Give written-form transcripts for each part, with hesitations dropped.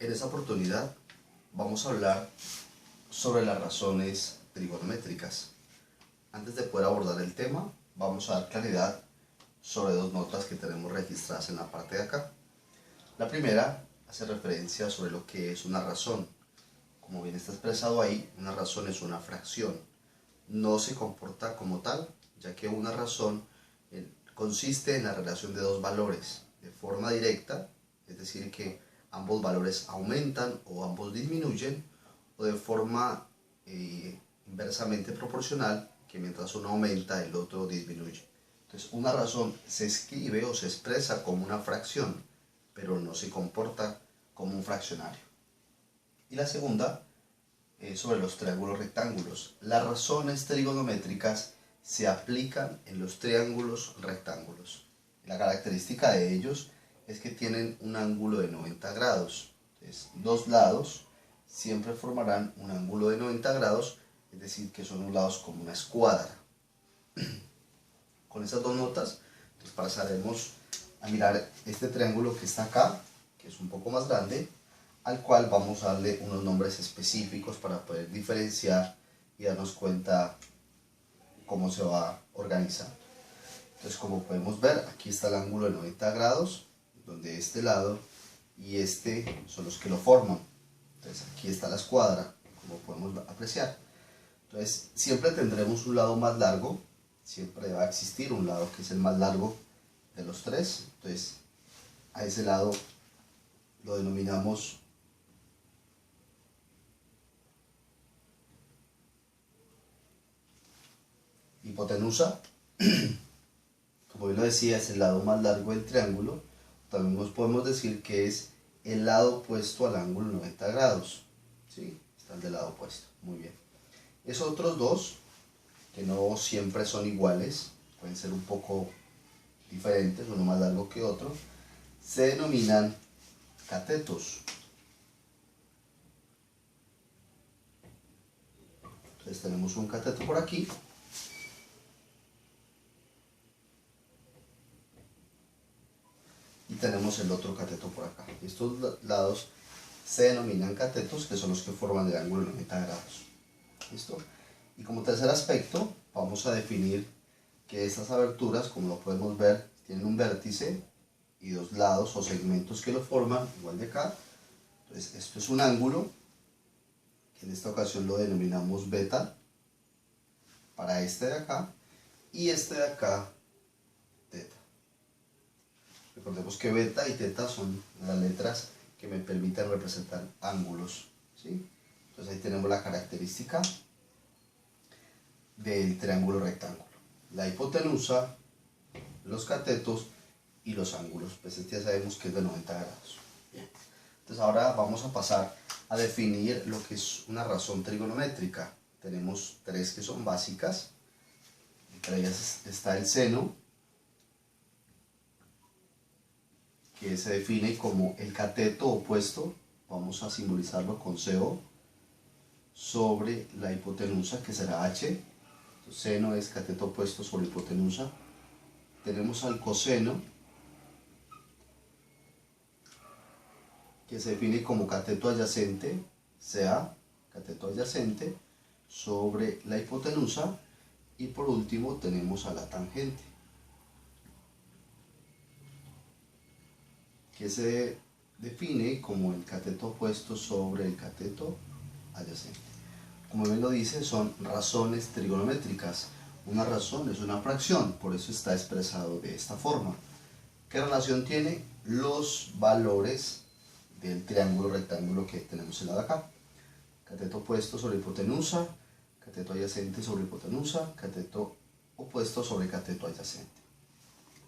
En esta oportunidad vamos a hablar sobre las razones trigonométricas. Antes de poder abordar el tema, vamos a dar claridad sobre dos notas que tenemos registradas en la parte de acá. La primera hace referencia sobre lo que es una razón. Como bien está expresado ahí, una razón es una fracción. No se comporta como tal, ya que una razón consiste en la relación de dos valores de forma directa, es decir, que ambos valores aumentan o ambos disminuyen, o de forma inversamente proporcional, que mientras uno aumenta el otro disminuye. Entonces una razón se escribe o se expresa como una fracción, pero no se comporta como un fraccionario. Y la segunda sobre los triángulos rectángulos. Las razones trigonométricas se aplican en los triángulos rectángulos. La característica de ellos es que tienen un ángulo de 90 grados. Entonces, dos lados siempre formarán un ángulo de 90 grados, es decir, que son los lados como una escuadra. Con esas dos notas, pues pasaremos a mirar este triángulo que está acá, que es un poco más grande, al cual vamos a darle unos nombres específicos para poder diferenciar y darnos cuenta cómo se va organizando. Entonces, como podemos ver, aquí está el ángulo de 90 grados, donde este lado y este son los que lo forman. Entonces, aquí está la escuadra, como podemos apreciar. Entonces, siempre tendremos un lado más largo, siempre va a existir un lado que es el más largo de los tres. Entonces, a ese lado lo denominamos hipotenusa. Como bien lo decía, es el lado más largo del triángulo. También nos podemos decir que es el lado opuesto al ángulo 90 grados. ¿Sí? Están del lado opuesto. Muy bien. Esos otros dos, que no siempre son iguales, pueden ser un poco diferentes, uno más largo que otro, se denominan catetos. Entonces tenemos un cateto por aquí. Y tenemos el otro cateto por acá. Estos lados se denominan catetos, que son los que forman el ángulo de 90 grados. ¿Listo? Y como tercer aspecto, vamos a definir que estas aberturas, como lo podemos ver, tienen un vértice y dos lados o segmentos que lo forman, igual de acá. Entonces, esto es un ángulo, que en esta ocasión lo denominamos beta, para este de acá, y este de acá, teta. Recordemos que beta y teta son las letras que me permiten representar ángulos, ¿sí? Entonces ahí tenemos la característica del triángulo rectángulo. La hipotenusa, los catetos y los ángulos. Pues este ya sabemos que es de 90 grados. Bien. Entonces ahora vamos a pasar a definir lo que es una razón trigonométrica. Tenemos tres que son básicas. Entre ellas está el seno, que se define como el cateto opuesto, vamos a simbolizarlo con CO, sobre la hipotenusa, que será H. Entonces, seno es cateto opuesto sobre hipotenusa. Tenemos al coseno, que se define como cateto adyacente, CA, cateto adyacente, sobre la hipotenusa. Y por último tenemos a la tangente, que se define como el cateto opuesto sobre el cateto adyacente. Como bien lo dice, son razones trigonométricas. Una razón es una fracción, por eso está expresado de esta forma. ¿Qué relación tiene? Los valores del triángulo rectángulo que tenemos en la de acá. Cateto opuesto sobre hipotenusa, cateto adyacente sobre hipotenusa, cateto opuesto sobre cateto adyacente.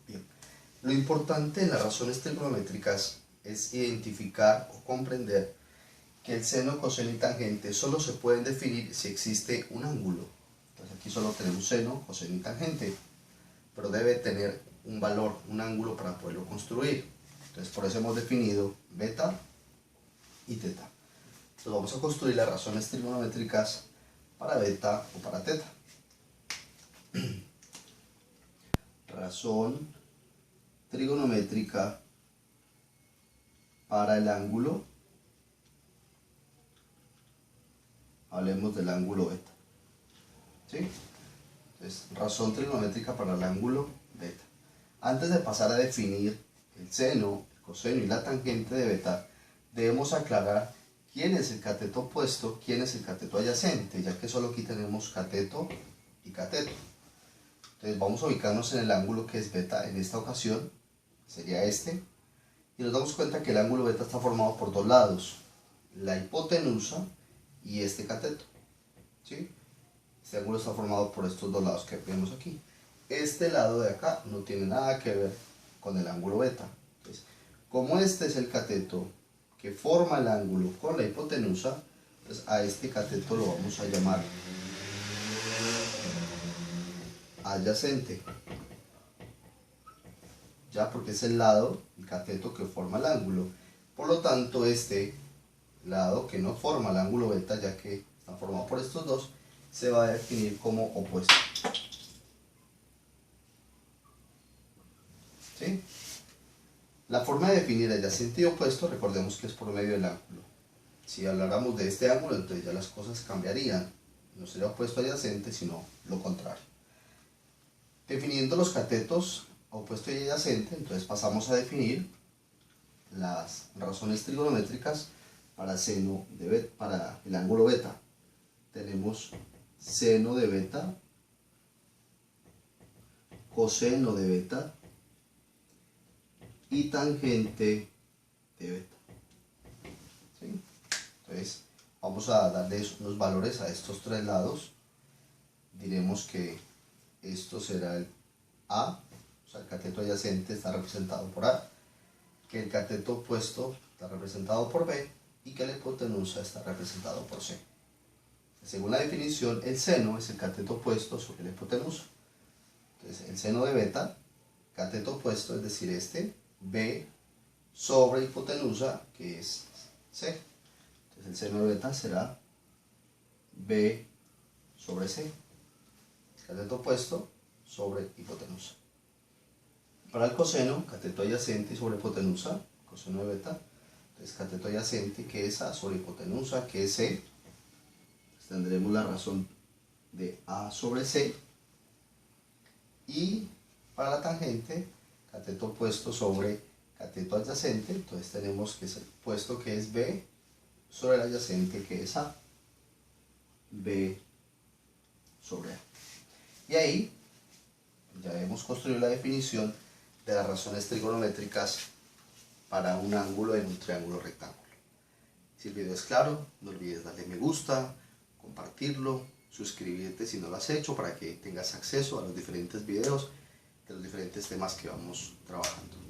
Bien. Lo importante en las razones trigonométricas es identificar o comprender que el seno, coseno y tangente solo se pueden definir si existe un ángulo. Entonces aquí solo tenemos seno, coseno y tangente, pero debe tener un valor, un ángulo para poderlo construir. Entonces por eso hemos definido beta y teta. Entonces vamos a construir las razones trigonométricas para beta o para teta. Razón trigonométrica para el ángulo hablemos del ángulo beta. ¿Sí? Entonces, razón trigonométrica para el ángulo beta. Antes de pasar a definir el seno, el coseno y la tangente de beta, debemos aclarar quién es el cateto opuesto, quién es el cateto adyacente, ya que solo aquí tenemos cateto y cateto. Entonces vamos a ubicarnos en el ángulo que es beta en esta ocasión, sería este, y nos damos cuenta que el ángulo beta está formado por dos lados, la hipotenusa y este cateto. ¿Sí? Este ángulo está formado por estos dos lados que vemos aquí. Este lado de acá no tiene nada que ver con el ángulo beta. Entonces, como este es el cateto que forma el ángulo con la hipotenusa, pues a este cateto lo vamos a llamar adyacente. Ya, porque es el lado, el cateto que forma el ángulo. Por lo tanto, este lado que no forma el ángulo beta, ya que está formado por estos dos, se va a definir como opuesto. ¿Sí? La forma de definir adyacente y opuesto, recordemos que es por medio del ángulo. Si habláramos de este ángulo, entonces ya las cosas cambiarían. No sería opuesto adyacente, sino lo contrario. Definiendo los catetos opuesto y adyacente, entonces pasamos a definir las razones trigonométricas para seno de beta, para el ángulo beta. Tenemos seno de beta, coseno de beta y tangente de beta. ¿Sí? Entonces vamos a darle unos valores a estos tres lados. Diremos que esto será el A, o sea el cateto adyacente está representado por A, que el cateto opuesto está representado por B y que la hipotenusa está representado por C. Según la definición, el seno es el cateto opuesto sobre la hipotenusa. Entonces el seno de beta, cateto opuesto, es decir este, B sobre hipotenusa, que es C. Entonces el seno de beta será B sobre C. Cateto opuesto sobre hipotenusa. Para el coseno, cateto adyacente sobre hipotenusa, coseno de beta, entonces cateto adyacente que es A sobre hipotenusa que es C, pues tendremos la razón de A sobre C, y para la tangente, cateto opuesto sobre cateto adyacente, entonces tenemos que es el opuesto que es B sobre el adyacente que es A, B sobre A. Y ahí ya hemos construido la definición de las razones trigonométricas para un ángulo en un triángulo rectángulo. Si el video es claro, no olvides darle me gusta, compartirlo, suscribirte si no lo has hecho para que tengas acceso a los diferentes videos de los diferentes temas que vamos trabajando.